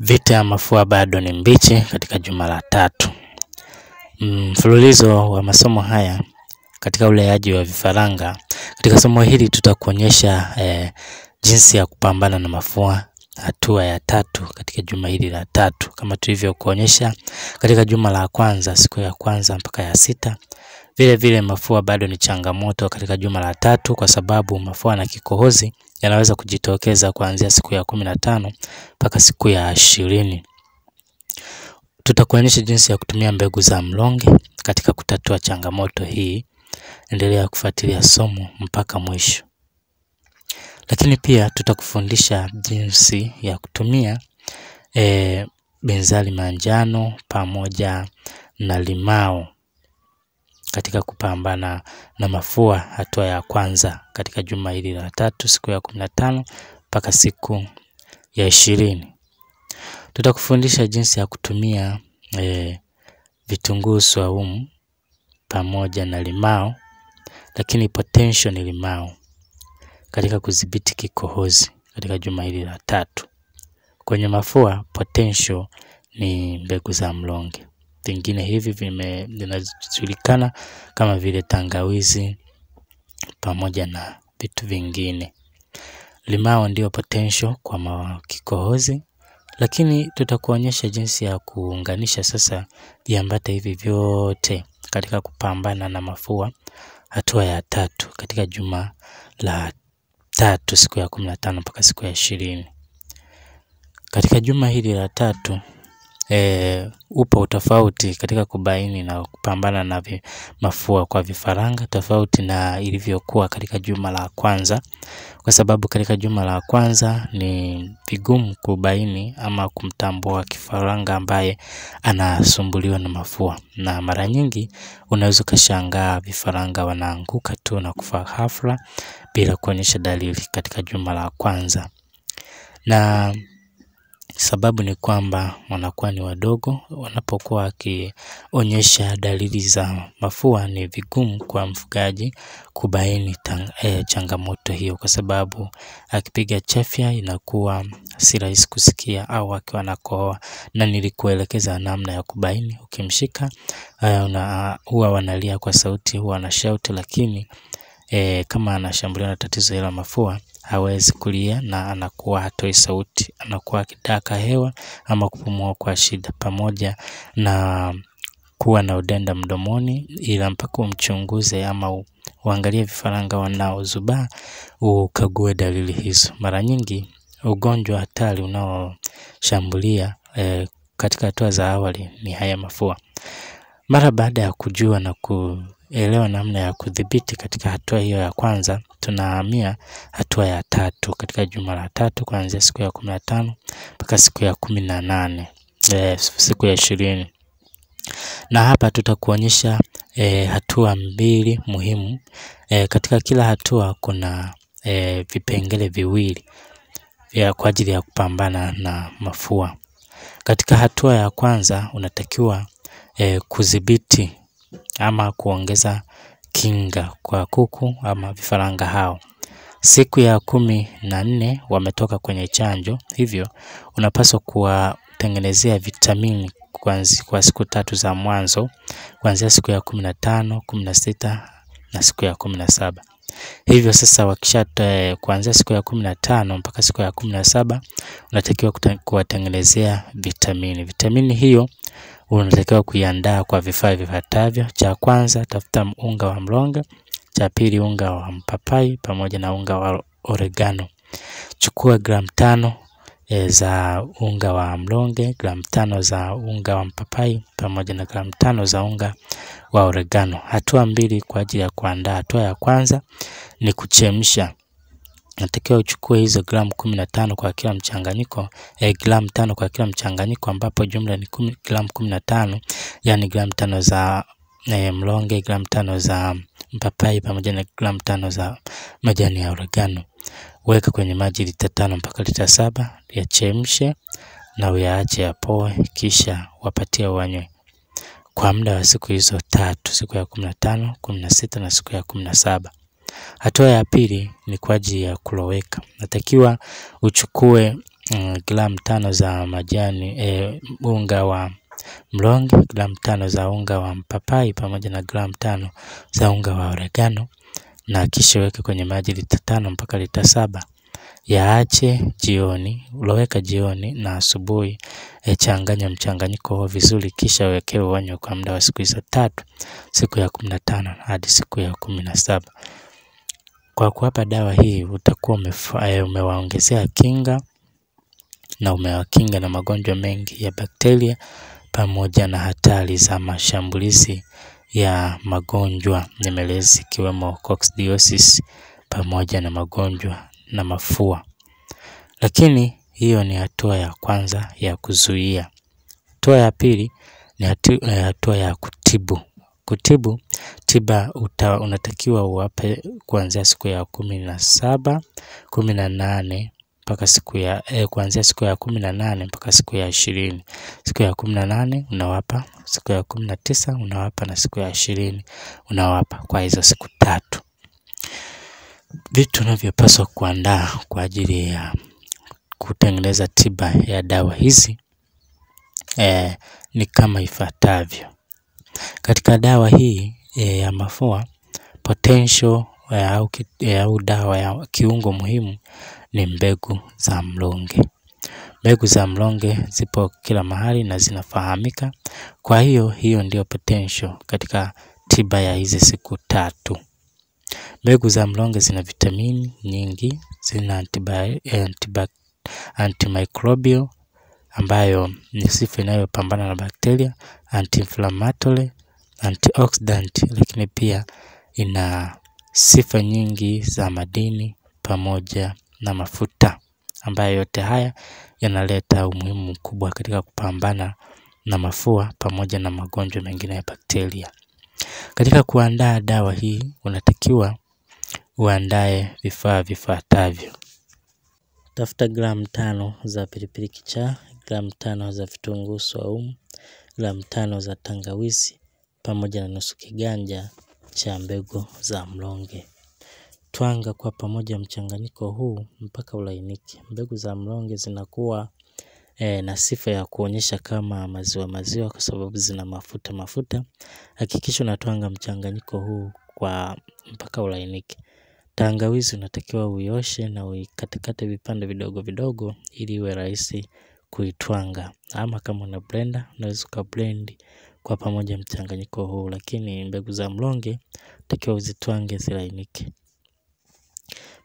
Vita ya mafua bado ni mbichi katika juma la 3. Mfululizo wa masomo haya katika uleaji wa vifaranga. Katika somo hili tutakuonyesha jinsi ya kupambana na mafua hatua ya 3 katika juma hili la 3, kama tulivyokuonyesha katika juma la kwanza, siku ya kwanza mpaka ya 6. Vile vile mafua bado ni changamoto katika juma la 3 kwa sababu mafua na kikohozi yanaweza kujitokeza kuanzia siku ya 15 mpaka siku ya 20. Tutakuonyesha jinsi ya kutumia mbegu za mlonge katika kutatua changamoto hii. Endelea kufuatilia somo mpaka mwisho. Lakini pia tutakufundisha jinsi ya kutumia benzali manjano pamoja na limao katika kupambana na mafua hatua ya kwanza katika juma hili la 3, siku ya 15 mpaka siku ya 20. Tutakufundisha jinsi ya kutumia vitunguu swaumu pamoja na limao, lakini potential ni limao katika kudhibiti kikohozi katika juma hili la 3. Kwenye mafua potential ni mbegu za mlonge. Vingine hivi vinajulikana kama vile tangawizi pamoja na vitu vingine. Limao ndio potential kwa kikohozi, lakini tutakuonyesha jinsi ya kuunganisha sasa viambata hivi vyote katika kupambana na mafua hatua ya 3 katika juma la 3, siku ya 15 mpaka siku ya 20. Katika juma hili la 3 upo utofauti katika kubaini na kupambana na mafua kwa vifaranga, tofauti na ilivyokuwa katika juma la kwanza, kwa sababu katika juma la kwanza ni vigumu kubaini ama kumtambua kifaranga ambaye anasumbuliwa na mafua, na mara nyingi unaweza kushangaa vifaranga wanaanguka tu na kufa ghafla bila kuonyesha dalili katika juma la kwanza. Na sababu ni kwamba wanakuwa ni wadogo. Wanapokuwa wakionyesha dalili za mafua, ni vigumu kwa mfugaji kubaini changamoto hiyo, kwa sababu akipiga chafya inakuwa si rahisi kusikia au akiwa anakohoa. Na nilikuelekeza namna ya kubaini. Ukimshika huwa wanalia kwa sauti, huwa anashauti, lakini kama anashambuliwa na tatizo la mafua hawezi kulia na anakuwa hatoi sauti, anakuwa akitaka hewa ama kupumua kwa shida, pamoja na kuwa na udenda mdomoni. Ila mpaka umchunguze ama uangalie vifaranga wanaozubaa, ukague dalili hizo. Mara nyingi ugonjwa hatari unaoshambulia katika hatua za awali ni haya mafua. Mara baada ya kujua na kuelewa namna ya kudhibiti katika hatua hiyo ya kwanza, tunahamia hatua ya 3 katika juma la 3, kuanzia siku ya 15 mpaka siku ya 18, siku ya 20. Na hapa tutakuonyesha hatua 2 muhimu. Katika kila hatua kuna vipengele viwili kwa ajili ya kupambana na mafua. Katika hatua ya kwanza unatakiwa kudhibiti ama kuongeza kinga kwa kuku ama vifaranga hao. Siku ya 14 wametoka kwenye chanjo, hivyo unapaswa kuwatengenezea vitamini kwa siku 3 za mwanzo, kuanzia siku ya 15, 16 na siku ya 17. Hivyo sasa kuanzia siku ya 15 mpaka siku ya 17 unatakiwa kuwatengenezea vitamini. Vitamini hiyo unatakiwa kuiandaa kwa vifaa vifuatavyo. Cha kwanza, tafuta unga wa mlonge. Cha pili, unga wa mpapai pamoja na unga wa oregano. Chukua gramu 5 za unga wa mlonge, gramu 5 za unga wa mpapai pamoja na gramu 5 za unga wa oregano. Hatua 2 kwa ajili ya kuandaa. Hatua ya kwanza ni kuchemsha. Natakiwa uchukue hizo gramu 15 kwa kila mchanganyiko, gramu 5 kwa kila mchanganyiko, ambapo jumla ni gramu 15, yani gramu 5 za mlonge, gramu 5 za mpapai pamoja na gramu 5 za majani ya oregano. Weka kwenye maji lita 5 mpaka lita 7, yachemshe na uyaache yapoe, kisha wapatie wanywe kwa muda wa siku hizo 3, siku ya 15, 16 na siku ya 17. Hatua ya pili ni kwa ajili ya kuloweka. Natakiwa uchukue gramu 5 za majani unga wa mlonge, gramu 5 za unga wa mpapai pamoja na gramu 5 za unga wa oregano, na kisha weke kwenye maji lita 5 mpaka lita 7. Yaache jioni, uloweka jioni na asubuhi changanya mchanganyiko huo vizuri, kisha weke unywe kwa muda wa siku hizo 3, siku ya 15 hadi siku ya 17. Kwa kuwapa dawa hii utakuwa umewaongezea kinga na umewakinga na magonjwa mengi ya bakteria pamoja na hatari za mashambulizi ya magonjwa nyemelezi ikiwemo coccidiosis pamoja na magonjwa na mafua. Lakini hiyo ni hatua ya kwanza ya kuzuia. Hatua ya pili ni hatua ya kutibu. Kutibu, tiba unatakiwa uwape kuanzia siku ya 17, 18 mpaka siku ya kuanzia siku ya 18 mpaka siku ya 20. Siku ya 18 unawapa, siku ya 19 unawapa na siku ya 20 unawapa kwa hizo siku 3. Vitu unavyopaswa kuandaa kwa ajili ya kutengeneza tiba ya dawa hizi ni kama ifuatavyo. Katika dawa hii ya mafua, potential au dawa ya kiungo muhimu ni mbegu za mlonge. Mbegu za mlonge zipo kila mahali na zinafahamika. Kwa hiyo ndio potential katika tiba ya hizi siku 3. Mbegu za mlonge zina vitamini nyingi, zina antimicrobial ambayo ni sifa inayopambana na bakteria, anti-inflammatory, antioxidant, lakini pia ina sifa nyingi za madini pamoja na mafuta, ambayo yote haya yanaleta umuhimu mkubwa katika kupambana na mafua pamoja na magonjwa mengine ya bakteria. Katika kuandaa dawa hii unatakiwa uandae vifaa vifuatavyo. Tafuta gramu 5 za pilipili kichaa, gramu 5 za vitunguu swaumu, gramu 5 za tangawizi pamoja na nusu kiganja cha mbegu za mlonge. Twanga kwa pamoja mchanganyiko huu mpaka ulainike. Mbegu za mlonge zinakuwa na sifa ya kuonyesha kama maziwa kwa sababu zina mafuta. Hakikisha unatwanga mchanganyiko huu kwa mpaka ulainike. Tangawizi unatakiwa uioshe na uikatekate vipande vidogo vidogo ili iwe rahisi kuitwanga. Ama kama una blender unaweza ukablend kwa pamoja mchanganyiko huu, lakini mbegu za mlonge unatakiwa uzitwange zilainike.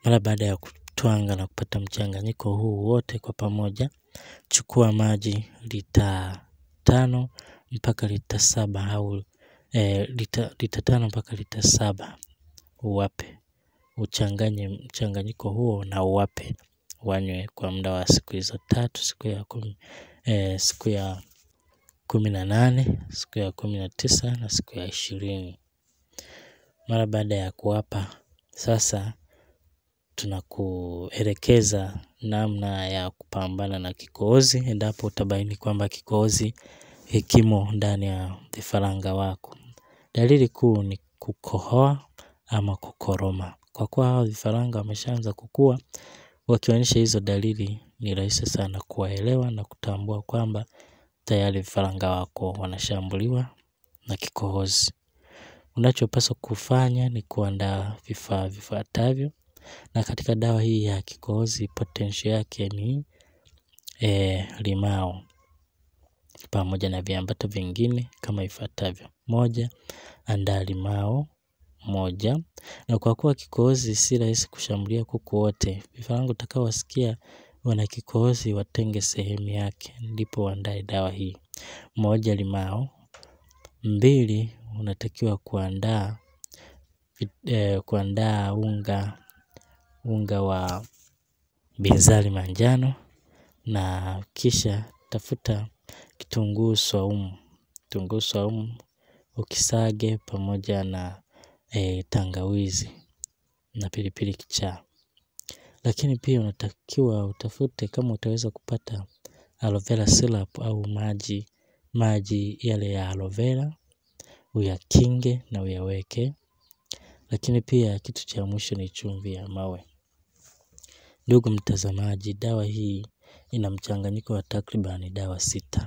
Mara baada ya kutwanga na kupata mchanganyiko huu wote kwa pamoja, chukua maji lita 5 mpaka lita 7 au lita 5 mpaka lita 7. Uwape, uchanganye mchanganyiko huo na uwape wanywe kwa muda wa siku hizo 3, siku ya 18, siku ya 19 na siku ya 20. Mara baada ya kuwapa, sasa tunakuelekeza namna ya kupambana na kikohozi endapo utabaini kwamba kikohozi kimo ndani ya vifaranga wako. Dalili kuu ni kukohoa ama kukoroma. Kwa kuwa hao vifaranga wameshaanza kukua, wakionyesha hizo dalili ni rahisi sana kuwaelewa na kutambua kwamba tayari vifaranga wako wanashambuliwa na kikohozi. Unachopaswa kufanya ni kuandaa vifaa vifuatavyo. Na katika dawa hii ya kikohozi potential yake ni limao pamoja na viambato vingine kama ifuatavyo. 1, andaa limao 1. Na kwa kuwa kikohozi si rahisi kushambulia kuku wote, vifaranga utakaowasikia wana kikohozi watenge sehemu yake, ndipo uandae dawa hii. 1 limao. 2, unatakiwa kuandaa unga wa binzari manjano, na kisha tafuta kitunguu swaumu. Kitunguu swaumu ukisage pamoja na tangawizi na pilipili kichaa. Lakini pia unatakiwa utafute kama utaweza kupata aloe vera syrup au maji yale ya aloe vera, uyakinge na uyaweke. Lakini pia kitu cha mwisho ni chumvi ya mawe. Ndugu mtazamaji, dawa hii ina mchanganyiko wa takriban dawa 6.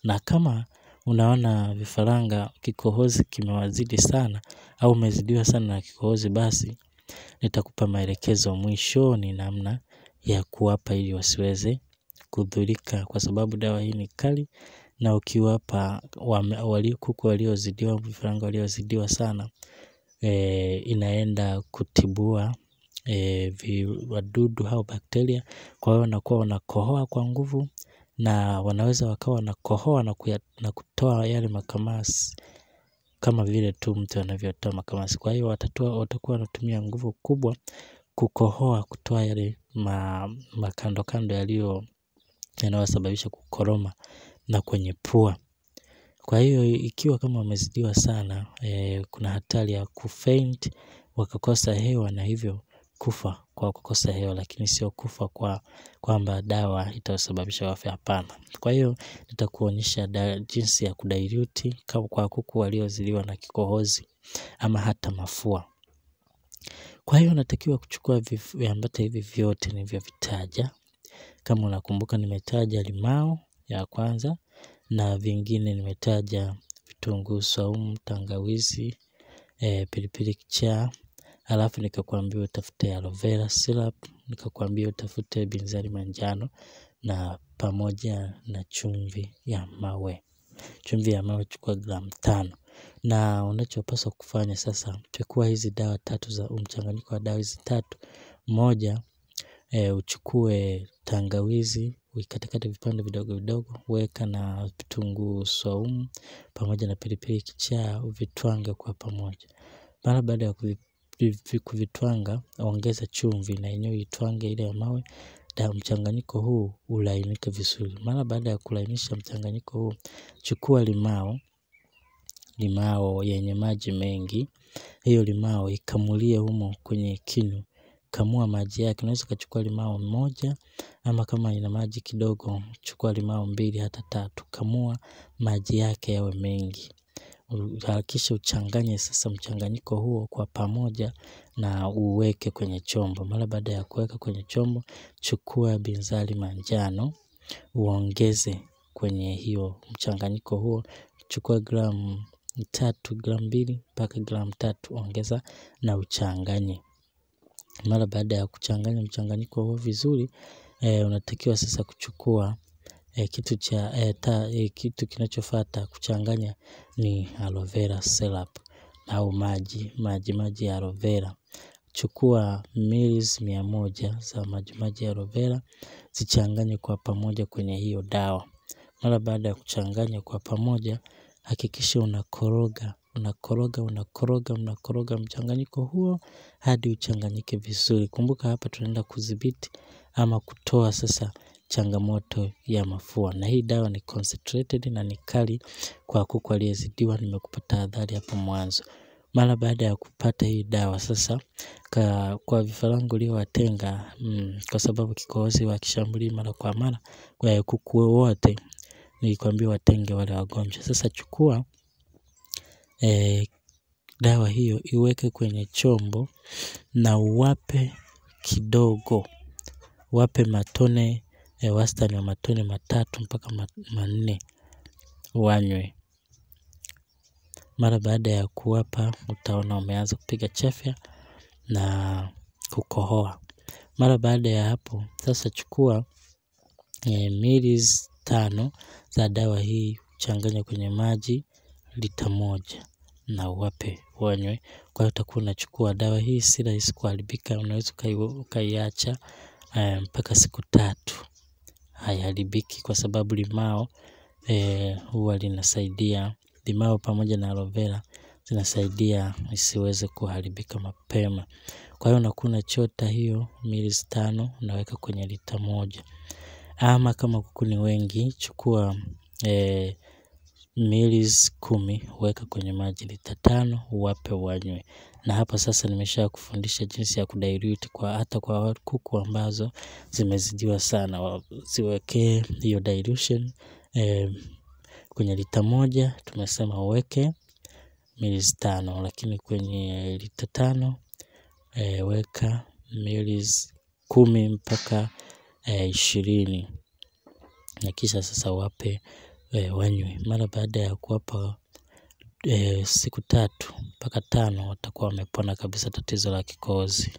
Na kama unaona vifaranga kikohozi kimewazidi sana au umezidiwa sana na kikohozi, basi nitakupa maelekezo mwishoni namna ya kuwapa ili wasiweze kudhurika, kwa sababu dawa hii ni kali, na ukiwapa kuku waliozidiwa, vifaranga waliozidiwa sana, inaenda kutibua wadudu au bakteria. Kwa hiyo wanakuwa wanakohoa kwa nguvu, na wanaweza wakawa wanakohoa na kutoa yale makamasi kama vile tu mtu anavyotoa makamasi. Kwa hiyo watakuwa wanatumia nguvu kubwa kukohoa, kutoa yale makando kando yanayosababisha kukoroma na kwenye pua. Kwa hiyo ikiwa kama wamezidiwa sana, kuna hatari ya kufaint, wakakosa hewa, na hivyo kufa kwa kukosa hewa, lakini sio kufa kwamba dawa itasababisha wafe, hapana. Kwa hiyo nitakuonyesha jinsi ya kudilute kwa kuku waliozidiwa na kikohozi ama hata mafua. Kwa hiyo natakiwa kuchukua viambata hivi vyote nilivyovitaja. Kama unakumbuka, nimetaja limao ya kwanza, na vingine nimetaja vitunguu saumu, tangawizi, pilipili kichaa. Alafu nikakwambia utafute aloe vera syrup, nikakwambia utafute binzari manjano, na pamoja na chumvi ya mawe. Chumvi ya mawe chukua gramu 5. Na unachopaswa kufanya sasa, chukua hizi dawa 3 za mchanganyiko wa dawa hizi 3. Moja, uchukue tangawizi, uikatakate vipande vidogo vidogo, weka na vitunguu saumu pamoja na pilipili kichaa, uvitwange kwa pamoja. Mara baada ya kuvitwanga, ongeza chumvi na yenyewe itwange ile ya mawe. Mchanganyiko huu ulainike vizuri. Mara baada ya kulainisha mchanganyiko huu, chukua limao yenye maji mengi. Hiyo limao ikamulie humo kwenye kinu. Kamua maji yake. Unaweza kuchukua limao 1, ama kama ina maji kidogo, chukua limao 2 hata 3. Kamua maji yake yawe mengi. Hakikisha uchanganye sasa mchanganyiko huo kwa pamoja na uweke kwenye chombo. Mara baada ya kuweka kwenye chombo, chukua binzari manjano, uongeze kwenye hiyo mchanganyiko huo. Chukua gramu 3, gramu 2 mpaka gramu 3, ongeza na uchanganye. Mara baada ya kuchanganya mchanganyiko huo vizuri, unatakiwa sasa kuchukua kitu kinachofuata kuchanganya ni aloe vera syrup au maji ya aloe vera. Chukua mililita 100 za maji ya aloe vera, zichanganye kwa pamoja kwenye hiyo dawa. Mara baada ya kuchanganya kwa pamoja, hakikisha unakoroga mchanganyiko huo hadi uchanganyike vizuri. Kumbuka hapa tunaenda kudhibiti ama kutoa sasa changamoto ya mafua. Na hii dawa ni concentrated na ni kali kwa kuku aliyezidiwa, nimekupa tahadhari hapo mwanzo. Mara baada ya kupata hii dawa sasa, kwa vifaranga uliowatenga, kwa sababu kikohozi wakishambulia mara kwa mara, kwa kuku wote nilikwambia watenge wale wagonjwa. Sasa chukua dawa hiyo, iweke kwenye chombo na uwape kidogo. Wape matone, wastani wa matone 3 mpaka 4 wanywe. Mara baada ya kuwapa, utaona umeanza kupiga chafya na kukohoa. Mara baada ya hapo, sasa chukua mililita 5 za dawa hii, changanya kwenye maji lita 1 na uwape wanywe. Kwa hiyo utakuwa unachukua dawa hii, si rahisi kuharibika, unaweza ukaiacha mpaka siku 3. Haiharibiki kwa sababu limao huwa linasaidia, limao pamoja na aloe vera zinasaidia isiweze kuharibika mapema. Kwa hiyo unakuwa unachota hiyo mililita 5 unaweka kwenye lita 1. Ama kama kuku ni wengi, chukua mililita 10, weka kwenye maji lita 5, uwape wanywe. Na hapa sasa nimesha kufundisha jinsi ya kudilute hata kwa kuku ambazo zimezidiwa sana. Ziwekee hiyo dilution kwenye lita 1, tumesema uweke mililita 5, lakini kwenye lita 5 weka mililita 10 mpaka 20. na kisha sasa wape wanywe. Mara baada ya kuwapa siku 3 mpaka 5 watakuwa wamepona kabisa tatizo la kikohozi.